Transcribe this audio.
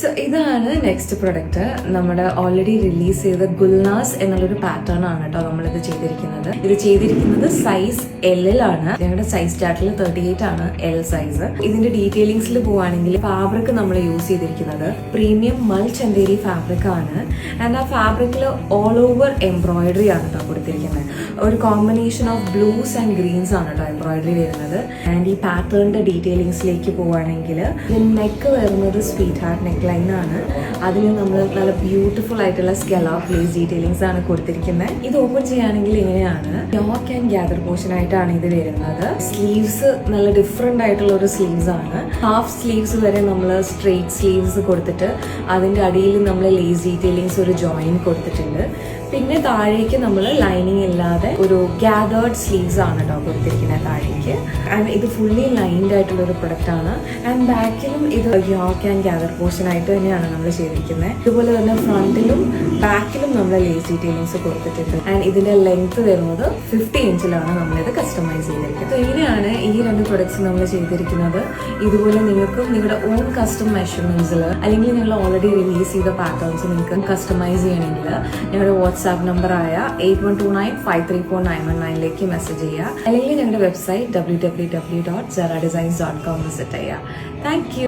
So ഇതാണ് next product. നമ്മുടെ already release ചെയ്ത ഗുൽനാസ് എന്നുള്ളൊരു പാറ്റേൺ ആണ് കേട്ടോ നമ്മളിത് ചെയ്തിരിക്കുന്നത് സൈസ് എല്ലിലാണ്. ഞങ്ങളുടെ സൈസ് ചാർട്ടിൽ 38 ആണ് എൽ സൈസ്. ഇതിന്റെ ഡീറ്റെയിലിംഗ്സിൽ പോവുകയാണെങ്കിൽ ഫാബ്രിക് നമ്മൾ യൂസ് ചെയ്തിരിക്കുന്നത് പ്രീമിയം മൽ ചന്തേരി ഫാബ്രിക് ആണ്. ആൻഡ് ആ ഫാബ്രിക്കിൽ ഓൾ ഓവർ എംബ്രോയിഡറി ആണ് കേട്ടോ കൊടുത്തിരിക്കുന്നത്. ഒരു combination of blues and greens ആണ് കേട്ടോ എംബ്രോയിഡറി വരുന്നത്. ആൻഡ് ഈ പാറ്റേണിന്റെ ഡീറ്റെയിലിംഗ്സിലേക്ക് പോവുകയാണെങ്കിൽ നെക്ക് വരുന്നത് സ്വീറ്റ് ഹാർട്ട് നെക്ക് ലൈൻ ആണ്. അതിന് നമ്മൾ നല്ല ബ്യൂട്ടിഫുൾ ആയിട്ടുള്ള സ്കെലോപ്പ് ലേസ് ഡീറ്റെയിലിംഗ്സ് ആണ് കൊടുത്തിരിക്കുന്നത്. ഇത് ഓപ്പൺ ചെയ്യുകയാണെങ്കിൽ ഇങ്ങനെയാണ്. യോക്ക് ആൻഡ് ഗ്യാദർ പോർഷൻ ആയിട്ടാണ് ഇത് വരുന്നത്. സ്ലീവ്സ് നല്ല ഡിഫറെന്റ് ആയിട്ടുള്ള ഒരു സ്ലീവ്സ് ആണ്. ഹാഫ് സ്ലീവ്സ് വരെ നമ്മൾ സ്ട്രെയിറ്റ് സ്ലീവ്സ് കൊടുത്തിട്ട് അതിന്റെ അടിയിൽ നമ്മൾ ലേസ് ഡീറ്റെയിലിംഗ്സ് ഒരു ജോയിൻ കൊടുത്തിട്ടുണ്ട്. പിന്നെ താഴേക്ക് നമ്മൾ ലൈനിങ് ഇല്ലാതെ ഒരു ഗ്യാതേർഡ് സ്ലീവ്സ് ആണ് കേട്ടോ കൊടുത്തിരിക്കുന്നത് താഴേക്ക്. ആൻഡ് ഇത് ഫുള്ളി ലൈൻഡ് ആയിട്ടുള്ള ഒരു പ്രൊഡക്റ്റ് ആണ്. ആൻഡ് ബാക്കിലും ഇത് യോക്ക് ആൻഡ് ഗ്യാദർ പോർഷൻ ആയിട്ട് തന്നെയാണ് നമ്മൾ ചെയ്തിരിക്കുന്നത്. ഇതുപോലെ തന്നെ ഫ്രണ്ടിലും ബാക്കിലും നമ്മൾ ലേസ് ഡീറ്റെയിലിംഗ്സ് കൊടുത്തിട്ടുണ്ട്. ആൻഡ് ഇതിന്റെ ലെങ്ത് വരുന്നത് 50 ഇഞ്ചിലാണ് നമ്മളിത് കസ്റ്റമൈസ് ചെയ്തിരിക്കുന്നത്. ഇങ്ങനെയാണ് ഈ രണ്ട് പ്രൊഡക്ട്സ് നമ്മൾ ചെയ്തിരിക്കുന്നത്. ഇതുപോലെ നിങ്ങൾക്കും നിങ്ങളുടെ ഓൺ കസ്റ്റം മെഷർമെന്റ്സിൽ അല്ലെങ്കിൽ നിങ്ങൾ ഓൾറെഡി റിലീസ് ചെയ്ത പാറ്റേൺസ് നിങ്ങൾക്ക് കസ്റ്റമൈസ് ചെയ്യണമെങ്കിൽ ഞങ്ങളുടെ വാട്സ്ആപ്പ് നമ്പറായ 8129534919 മെസ്സേജ് ചെയ്യുക. അല്ലെങ്കിൽ ഞങ്ങളുടെ വെബ്സൈറ്റ് www.zaradesigns.com വിസിറ്റ് ചെയ്യുക. Thank you.